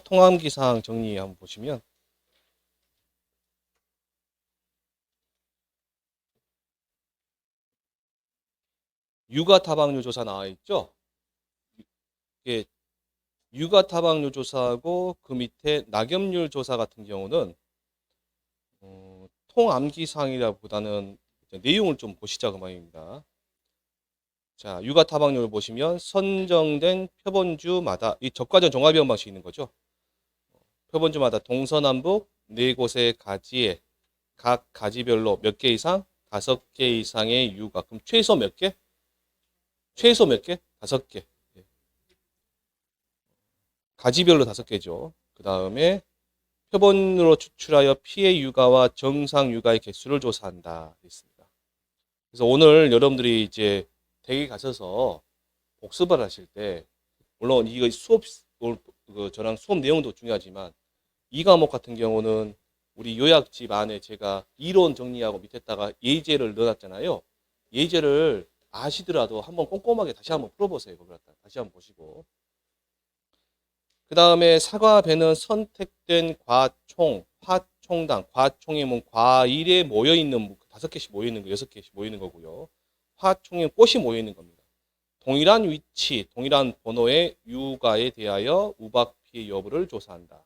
통암기사항 정리 한번 보시면 육아타박률 조사 나와 있죠. 이게 육아타박률 조사하고 그 밑에 낙엽률 조사 같은 경우는 통암기사항이라보다는 내용을 좀 보시자 그 말입니다. 자, 육아타박률을 보시면 선정된 표본주마다 이 적과전 종합이원 방식이 있는 거죠. 표본주마다 동서남북 4곳의 가지에 각 가지별로 몇 개 이상? 5개 이상의 유가. 그럼 최소 몇 개? 최소 몇 개? 5개. 가지별로 5개죠. 그 다음에 표본으로 추출하여 피해 유가와 정상 유가의 개수를 조사한다. 있습니다. 그래서 오늘 여러분들이 이제 댁에 가셔서 복습을 하실 때, 물론 이거 저랑 수업 내용도 중요하지만 이 과목 같은 경우는 우리 요약집 안에 제가 이론 정리하고 밑에다가 예제를 넣어놨잖아요. 예제를 아시더라도 한번 꼼꼼하게 다시 한번 풀어보세요. 그걸 갖다 다시 한번 보시고. 그 다음에 사과, 배는 선택된 과총, 화총당, 과총이 뭐 과일에 모여있는 5개씩 모여있는 거, 6개씩 모여있는 거고요. 화총에 꽃이 모여있는 겁니다. 동일한 위치, 동일한 번호의 유가에 대하여 우박 피해 여부를 조사한다.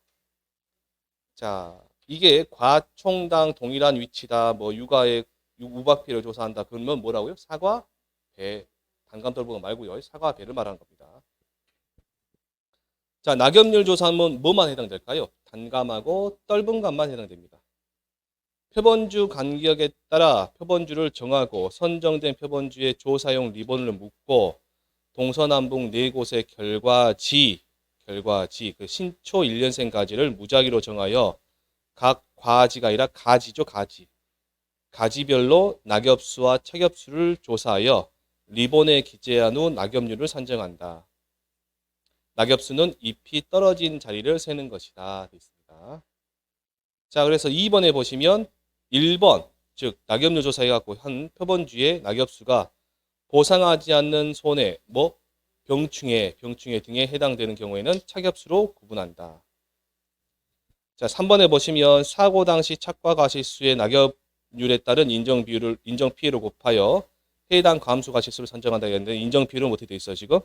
자, 이게 과총당 동일한 위치다, 뭐 유가의 우박 피해를 조사한다. 그러면 뭐라고요? 사과, 배, 단감 떨보가 말고요. 사과, 배를 말하는 겁니다. 자, 낙엽률 조사하면 뭐만 해당될까요? 단감하고 떫은 감만 해당됩니다. 표본주 간격에 따라 표본주를 정하고 선정된 표본주의 조사용 리본을 묶고 동서남북 4곳의 결과지, 그 신초 1년생 가지를 무작위로 정하여 각 과지가 아니라 가지죠, 가지. 가지별로 낙엽수와 착엽수를 조사하여 리본에 기재한 후 낙엽률을 산정한다. 낙엽수는 잎이 떨어진 자리를 세는 것이다. 되어 있습니다. 자, 그래서 2번에 보시면 1번, 즉 낙엽률 조사해갖고 한 표본주의 낙엽수가 보상하지 않는 손해, 병충해 등에 해당되는 경우에는 착엽수로 구분한다. 자, 3번에 보시면 사고 당시 착과 가시수의 낙엽률에 따른 인정 피해를 곱하여 해당 감수 가시수를 산정한다 했는데 인정 비율은 어떻게 돼 있어요, 지금?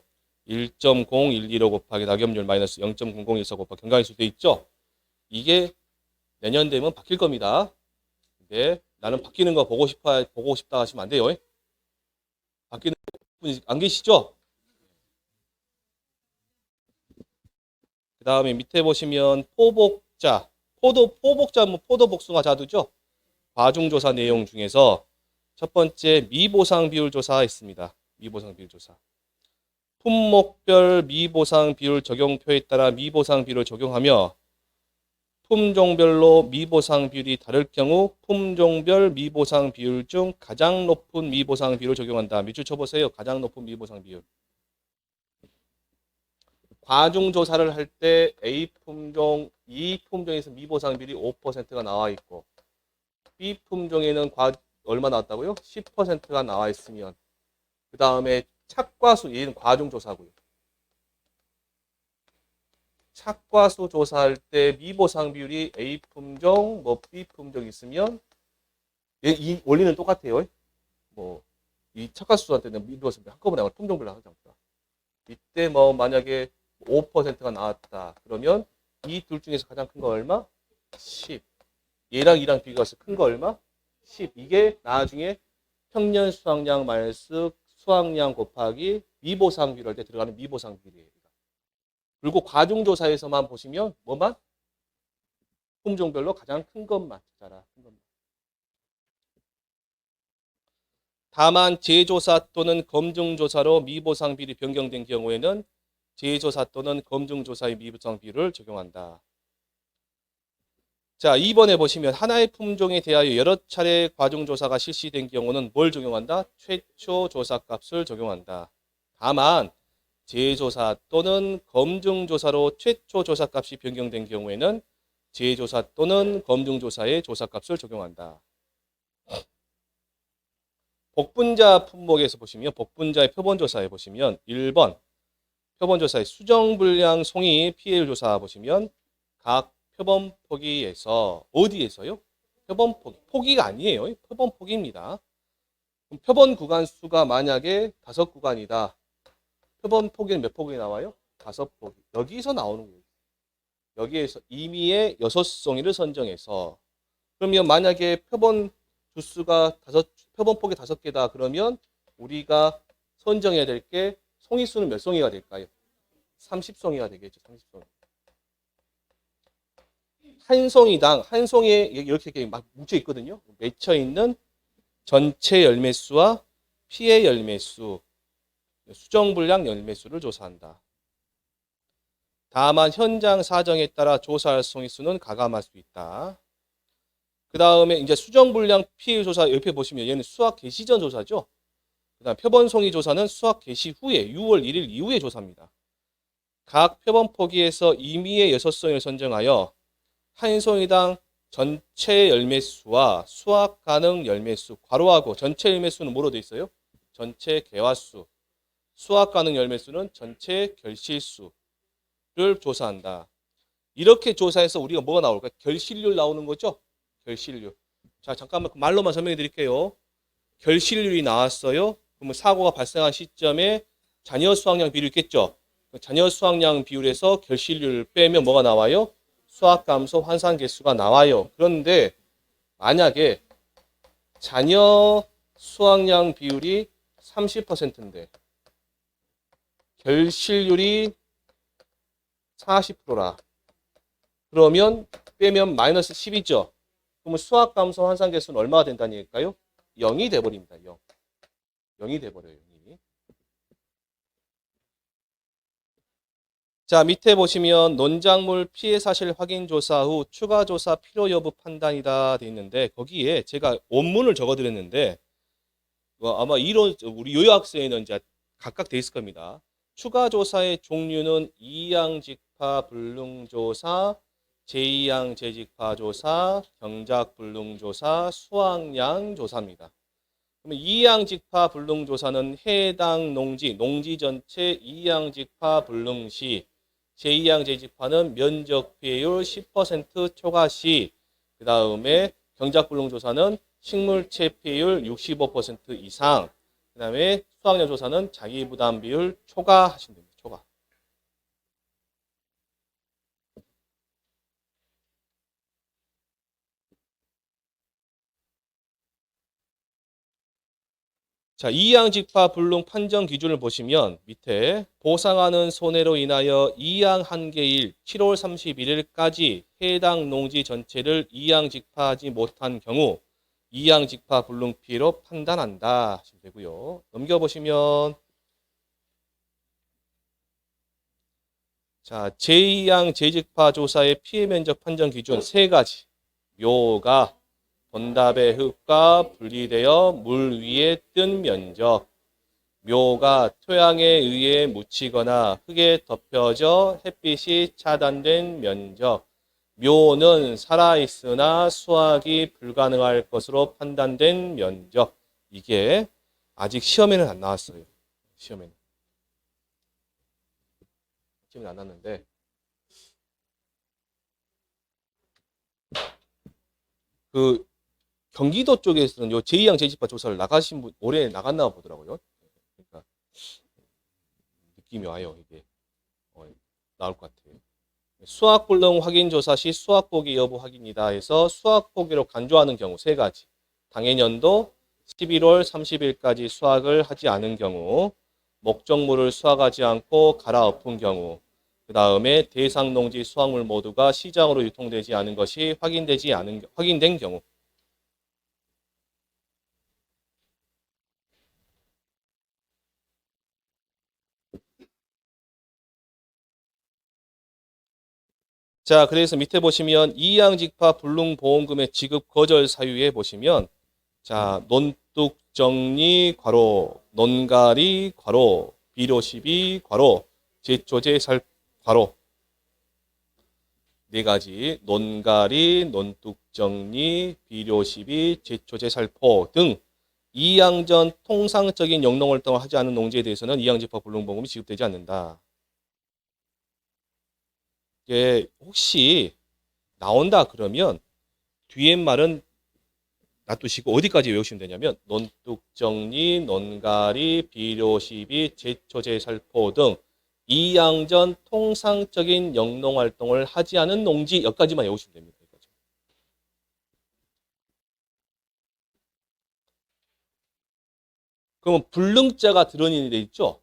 1.0125 곱하기 낙엽률 마이너스 0.0014 곱하기 경과일수 돼 있죠? 이게 내년 되면 바뀔 겁니다. 근데 나는 바뀌는 거 보고 싶다 하시면 안 돼요. 바뀌는 분 안 계시죠? 그 다음에 밑에 보시면 포복자, 포복자는 포도복숭아 자두죠? 과중조사 내용 중에서 첫 번째 미보상 비율 조사 있습니다. 미보상 비율 조사. 품목별 미보상 비율 적용표에 따라 미보상 비율을 적용하며 품종별로 미보상 비율이 다를 경우 품종별 미보상 비율 중 가장 높은 미보상 비율을 적용한다. 밑줄 쳐보세요. 가장 높은 미보상 비율. 과중조사를 할 때 A 품종, E 품종에서 미보상 비율이 5%가 나와 있고 B 품종에는 얼마 나왔다고요? 10%가 나와 있으면 그 다음에 착과수, 얘는 과중조사고요. 착과수 조사할 때 미보상 비율이 A 품종, B 품종 있으면 이 원리는 똑같아요. 이 착과수한테는 미보상 비율 한꺼번에 품종별로 하지 않다. 이때 만약에 5%가 나왔다. 그러면 이 둘 중에서 가장 큰 거 얼마? 10. 얘랑 이랑 비교해서 큰 거 얼마? 10. 이게 나중에 평년 수확량 마이너스 수확량 곱하기 미보상 비율 할 때 들어가는 미보상 비율이에요. 그리고 과중조사에서만 보시면 품종별로 가장 큰 것만 찾아라. 다만 재조사 또는 검증조사로 미보상 비율이 변경된 경우에는 재조사 또는 검증조사의 미보상 비율을 적용한다. 자, 2번에 보시면 하나의 품종에 대하여 여러 차례 과중조사가 실시된 경우는 뭘 적용한다? 최초 조사값을 적용한다. 다만 재조사 또는 검증조사로 최초 조사값이 변경된 경우에는 재조사 또는 검증조사의 조사값을 적용한다. 복분자 품목에서 보시면 복분자의 표본조사에 보시면 1번 표본조사의 수정불량 송이 피해율 조사 보시면 각 표본 포기에서 어디에서요? 표본 포기. 포기가 아니에요. 표본 포기입니다. 그럼 표본 구간 수가 만약에 5구간이다. 표본 포기는 몇 포기 나와요? 5포기. 여기서 나오는 거예요. 여기에서 임의의 6송이를 선정해서 그러면 만약에 표본 주수가 표본 폭이 5개다 그러면 우리가 선정해야 될 게 송이 수는 몇 송이가 될까요? 30송이가 되겠죠. 30송이. 한 송이당 한 송이에 이렇게 막 뭉쳐 있거든요. 맺혀 있는 전체 열매 수와 피해 열매 수, 수정 분량 열매 수를 조사한다. 다만 현장 사정에 따라 조사할 송이 수는 가감할 수 있다. 그 다음에 이제 수정 분량 피해 조사 옆에 보시면 얘는 수확 개시 전 조사죠. 그다음 표본 송이 조사는 수확 개시 후에 6월 1일 이후에 조사합니다. 각 표본 포기에서 임의의 6송이를 선정하여 한 송이당 전체 열매수와 수확 가능 열매수, 괄호하고 전체 열매수는 뭐로 돼 있어요? 전체 개화수, 수확 가능 열매수는 전체 결실수를 조사한다. 이렇게 조사해서 우리가 뭐가 나올까? 결실률 나오는 거죠? 결실률. 자, 잠깐만 말로만 설명해 드릴게요. 결실률이 나왔어요. 그러면 사고가 발생한 시점에 잔여 수확량 비율이 있겠죠? 잔여 수확량 비율에서 결실률을 빼면 뭐가 나와요? 수확 감소 환산 개수가 나와요. 그런데 만약에 잔여 수확량 비율이 30%인데 결실률이 40%라. 그러면 빼면 마이너스 10이죠. 그러면 수확 감소 환산 개수는 얼마가 된다니까요? 0이 돼버립니다. 0. 0이 돼버려요. 0이. 자, 밑에 보시면 논작물 피해 사실 확인 조사 후 추가 조사 필요 여부 판단이다 돼 있는데 거기에 제가 원문을 적어 드렸는데 아마 이런 우리 요약서에는 이제 각각 돼 있을 겁니다. 추가 조사의 종류는 2양 직파 불능 조사, 제2양 재직파 조사, 경작 불능 조사, 수확량 조사입니다. 그러면 2양 직파 불능 조사는 해당 농지 전체 2양 직파 불능 시 제2양 재직파는 면적 피해율 10% 초과 시, 그 다음에 경작불능 조사는 식물체 피해율 65% 이상, 그 다음에 수확량 조사는 자기부담 비율 초과 하시면 됩니다. 초과. 자, 이양직파 불능 판정 기준을 보시면 밑에 보상하는 손해로 인하여 이양 한계일 7월 31일까지 해당 농지 전체를 이양직파하지 못한 경우 이양직파 불능 피해로 판단한다 하시면 되고요. 넘겨보시면 자, 제2양 재직파 조사의 피해 면적 판정 기준 3가지. 묘가 본답의 흙과 분리되어 물 위에 뜬 면적, 묘가 토양에 의해 묻히거나 흙에 덮여져 햇빛이 차단된 면적, 묘는 살아있으나 수확이 불가능할 것으로 판단된 면적. 이게 아직 시험에는 안 나왔어요. 시험에는 안 났는데 그 경기도 쪽에서는 요 제2양 재직파 조사를 나가신 분 올해 나갔나 보더라고요. 그러니까 느낌이 와요. 이게 나올 것 같아요. 수확 불능 확인 조사 시 수확 포기 여부 확인이다 해서 수확 포기로 간주하는 경우 3가지. 당해년도 11월 30일까지 수확을 하지 않은 경우, 목적물을 수확하지 않고 갈아엎은 경우, 그 다음에 대상 농지 수확물 모두가 시장으로 유통되지 않은 것이 확인된 경우. 자, 그래서 밑에 보시면 이양직파 불능보험금의 지급 거절 사유에 보시면 자, 논뚝정리 괄호, 논가리 괄호, 비료시비 괄호, 제초제살 괄호 4가지 논가리, 논뚝정리, 비료시비, 제초제살포 등 이양전 통상적인 영농활동을 하지 않은 농지에 대해서는 이양직파 불능보험금이 지급되지 않는다. 이게 혹시 나온다 그러면 뒤에 말은 놔두시고 어디까지 외우시면 되냐면 논뚝정리, 논가리, 비료시비, 제초제살포 등 이양전 통상적인 영농활동을 하지 않은 농지 여기까지만 외우시면 됩니다. 그러면 불능자가 들어있는 애들 있죠?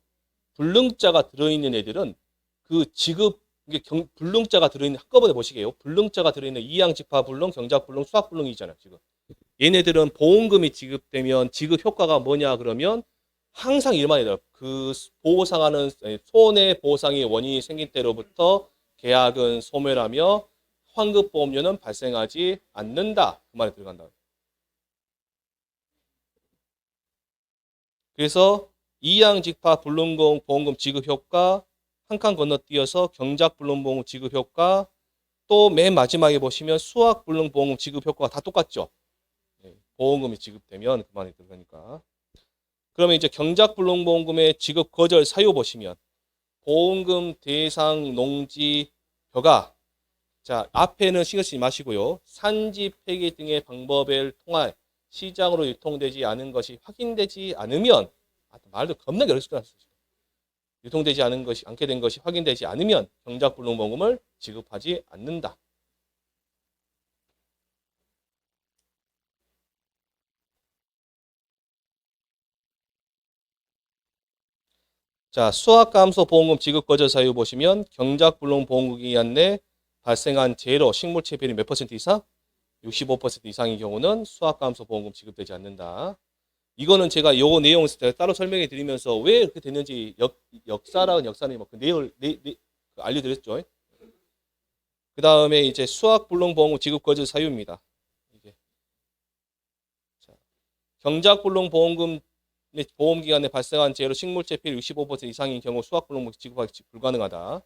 불능자가 들어있는 애들은 그 지급 이게 불능자가 들어있는 한꺼번에 보시게요. 불능자가 들어있는 이양직파불능, 경작불능, 수학불능이잖아요. 지금 얘네들은 보험금이 지급되면 지급 효과가 뭐냐 그러면 항상 일만 해요. 그 보상하는 손해보상의 원인이 생긴 때로부터 계약은 소멸하며 환급보험료는 발생하지 않는다. 그 말에 들어간다. 그래서 이양직파 불능공 보험금 지급 효과 한 칸 건너뛰어서 경작 불능보험금 지급 효과 또 맨 마지막에 보시면 수학 불능보험금 지급 효과가 다 똑같죠. 보험금이 지급되면 그만이 들어가니까. 그러면 이제 경작 불능보험금의 지급 거절 사유 보시면 보험금 대상 농지 벼가 자 앞에는 신경 쓰지 마시고요. 산지 폐기 등의 방법을 통해 시장으로 유통되지 않은 것이 확인되지 않으면 말도 겁나게 어렵을 거같습 유통되지 않은 것이 않게 된 것이 확인되지 않으면 경작불능보험금을 지급하지 않는다. 자, 수확감소 보험금 지급 거절 사유 보시면 경작불능보험금 기간 내 발생한 재해로 식물체 비율이 몇 퍼센트 이상? 65% 이상인 경우는 수확감소보험금 지급되지 않는다. 이거는 제가 요 내용을 따로 설명해 드리면서 왜 그렇게 됐는지 역사라는 역사는 그 내용을 알려드렸죠. 그 다음에 이제 수학불능보험금 지급 거절 사유입니다. 이게. 경작불능보험금 보험기간에 발생한 재해로 식물체 피해 65% 이상인 경우 수학불능보험 지급하기 불가능하다.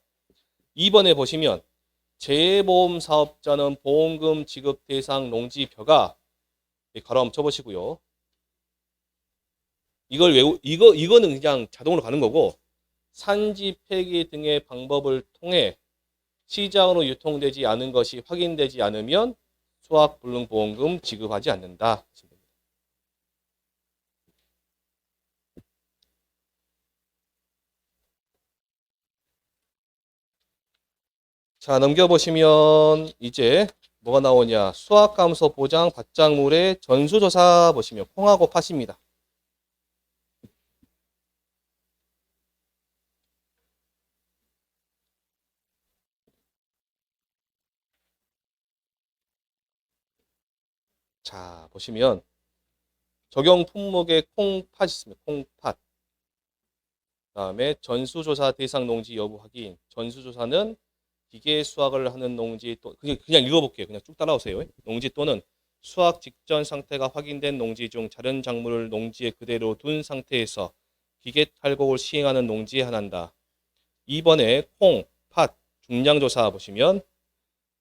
2번에 보시면 재보험 사업자는 보험금 지급 대상 농지 벼가 가로 한번 쳐보시고요. 이거는 그냥 자동으로 가는 거고 산지 폐기 등의 방법을 통해 시장으로 유통되지 않은 것이 확인되지 않으면 수확불능보험금 지급하지 않는다. 자, 넘겨보시면 이제 뭐가 나오냐. 수확감소 보장 받장물의 전수조사 보시면 콩하고 팥입니다. 자, 보시면 적용 품목에 콩팥이 있습니다. 콩팥. 그다음에 전수조사 대상 농지 여부 확인. 전수조사는 기계 수확을 하는 농지 또 그냥 읽어볼게요. 그냥 쭉 따라오세요. 농지 또는 수확 직전 상태가 확인된 농지 중 자른 작물을 농지에 그대로 둔 상태에서 기계 탈곡을 시행하는 농지에 한한다. 2번에 콩, 팥, 중량조사 보시면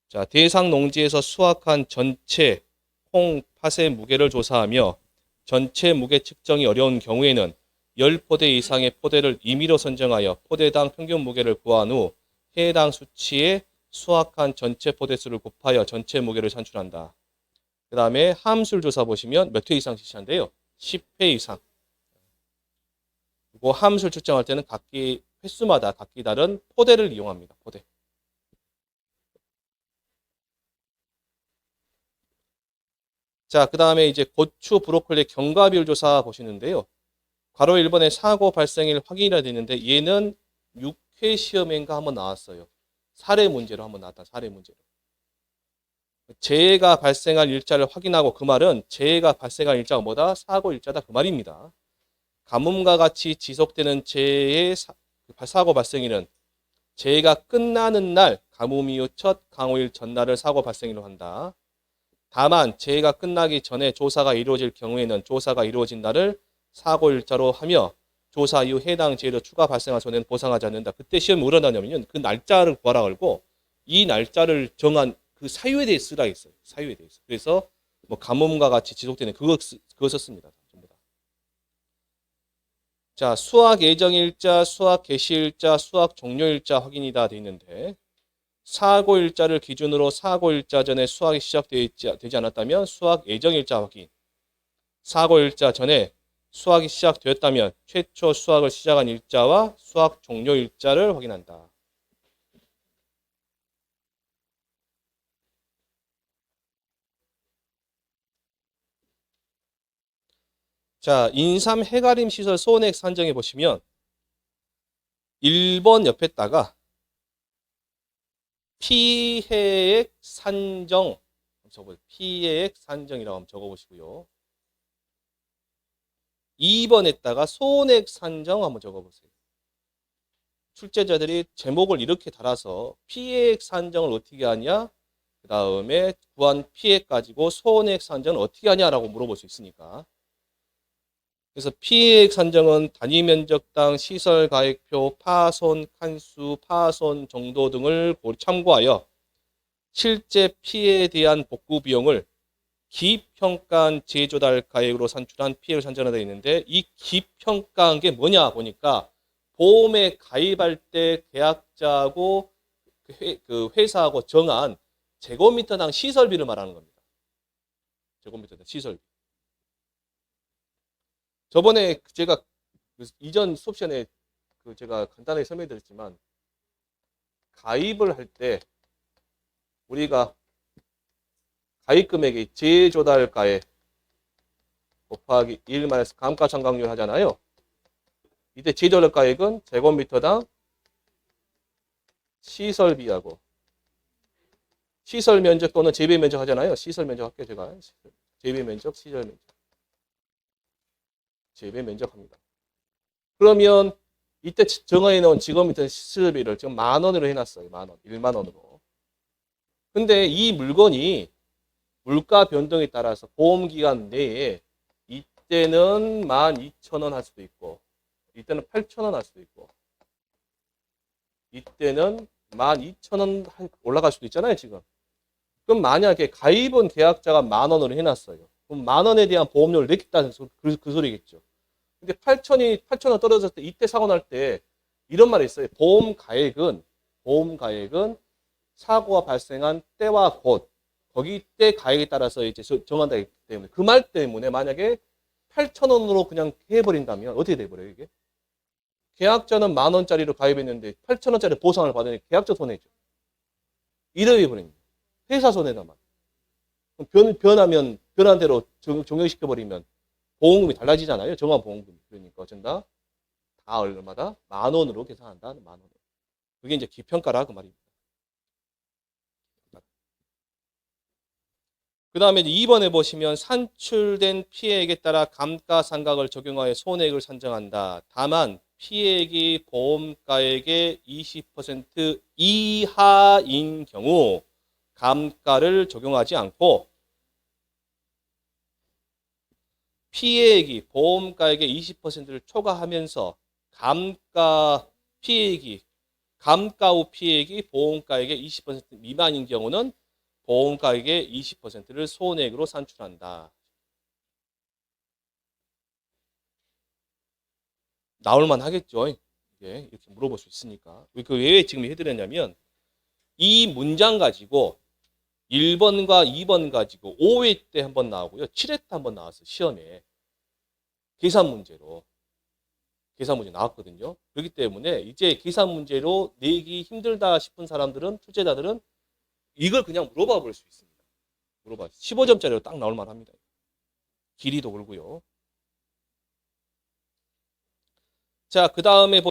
자 대상 농지에서 수확한 전체 콩, 팥의 무게를 조사하며 전체 무게 측정이 어려운 경우에는 10포대 이상의 포대를 임의로 선정하여 포대당 평균 무게를 구한 후 해당 수치에 수확한 전체 포대 수를 곱하여 전체 무게를 산출한다. 그 다음에 함수를 조사 보시면 몇 회 이상 실시한대요? 10회 이상. 그리고 함수를 측정할 때는 각기 횟수마다 각기 다른 포대를 이용합니다. 포대. 자, 그 다음에 이제 고추, 브로콜리 경과비율 조사 보시는데요. 괄호 1번에 사고 발생일 확인이라 되는데 얘는 6회 시험인가 한번 나왔어요. 사례 문제로 한번 나왔다. 사례 문제로. 재해가 발생할 일자를 확인하고 그 말은 재해가 발생할 일자가 뭐다? 사고 일자다 그 말입니다. 가뭄과 같이 지속되는 재해의 사고 발생일은 재해가 끝나는 날 가뭄 이후 첫 강우일 전날을 사고 발생일로 한다. 다만 재해가 끝나기 전에 조사가 이루어질 경우에는 조사가 이루어진 날을 사고 일자로 하며 조사 이후 해당 재해로 추가 발생한 손해는 보상하지 않는다. 그때 시험이 뭐라 나냐면요. 그 날짜를 구하라 걸고 이 날짜를 정한 그 사유에 대해 쓰라 했어요. 사유에 대해서. 그래서 뭐 가뭄과 같이 지속되는 그거 썼습니다. 전부 다. 자, 수학 예정일자, 수학 개시일자, 수학 종료일자 확인이다 돼 있는데 사고일자를 기준으로 사고일자 전에 수학이 시작되지 않았다면 수학 예정일자 확인. 사고일자 전에 수학이 시작되었다면 최초 수학을 시작한 일자와 수학 종료 일자를 확인한다. 자, 인삼 해가림 시설 소원액 산정해 보시면 1번 옆에다가 피해액 산정 피해액 산정이라고 한번 적어보시고요. 2번에다가 손액 산정 한번 적어보세요. 출제자들이 제목을 이렇게 달아서 피해액 산정을 어떻게 하냐, 그 다음에 구한 피해액 가지고 손액 산정을 어떻게 하냐라고 물어볼 수 있으니까. 그래서 피해액 산정은 단위 면적당 시설 가액표, 파손 칸수, 파손 정도 등을 참고하여 실제 피해에 대한 복구 비용을 기평가한 재조달 가액으로 산출한 피해를 산정하게 되어 있는데, 이 기평가한 게 뭐냐 보니까 보험에 가입할 때 계약자하고 그 회사하고 정한 제곱미터당 시설비를 말하는 겁니다. 제곱미터당 시설비. 저번에 제가 이전 수업 시간에 제가 간단하게 설명드렸지만, 가입을 할 때 우리가 가입 금액이 재조달 가액 곱하기 1 마이너스 감가상각률 하잖아요. 이때 재조달 가액은 제곱미터당 시설비하고 시설 면적 또는 재배 면적 하잖아요. 시설 면적 할게요, 제가. 재배 면적, 시설 면적. 재배 면적합니다. 그러면 이때 정하에 넣은 제곱미터 시설비를 지금 10,000원으로 해놨어요. 10,000원, 10,000원으로. 근데 이 물건이 물가 변동에 따라서 보험기간 내에 이때는 12,000원 할 수도 있고, 이때는 8,000원 할 수도 있고, 이때는 12,000원 올라갈 수도 있잖아요, 지금. 그럼 만약에 가입은 계약자가 10,000원으로 해놨어요. 그럼 10,000원에 대한 보험료를 냈다는 그 소리겠죠. 근데 8,000원 떨어졌을 때, 이때 사고 날 때 이런 말이 있어요. 보험 가액은 사고가 발생한 때와 곳, 거기 때 가액에 따라서 이제 정한다기 때문에, 그 말 때문에 만약에 8,000원으로 그냥 해버린다면 어떻게 돼버려요, 이게? 계약자는 10,000원짜리로 가입했는데 8,000원짜리 보상을 받으니 계약자 손해죠. 이래 버립니다. 회사 손해다만. 변한 대로 종용시켜버리면 보험금이 달라지잖아요. 정한 보험금. 그러니까 어쩐다? 다 얼마다? 10,000원으로 계산한다. 10,000원. 그게 이제 기평가라 그 말입니다. 그 다음에 2번에 보시면 산출된 피해액에 따라 감가상각을 적용하여 손해액을 산정한다. 다만 피해액이 보험가액의 20% 이하인 경우 감가를 적용하지 않고, 피해액이 보험가액의 20%를 초과하면서 감가 후 피해액이 보험가액의 20% 미만인 경우는 보험가액의 20%를 손해액으로 산출한다. 나올만 하겠죠. 이게 이렇게 물어볼 수 있으니까. 그 왜 지금 해드렸냐면, 이 문장 가지고 1번과 2번 가지고 5회 때 한번 나오고요. 7회 때 한번 나왔어요. 시험에. 계산 문제 나왔거든요. 그렇기 때문에 이제 계산 문제로 내기 힘들다 싶은 사람들은, 출제자들은 이걸 그냥 물어봐 볼 수 있습니다. 15점짜리로 딱 나올 만합니다. 길이도 그렇고요. 자, 그 다음에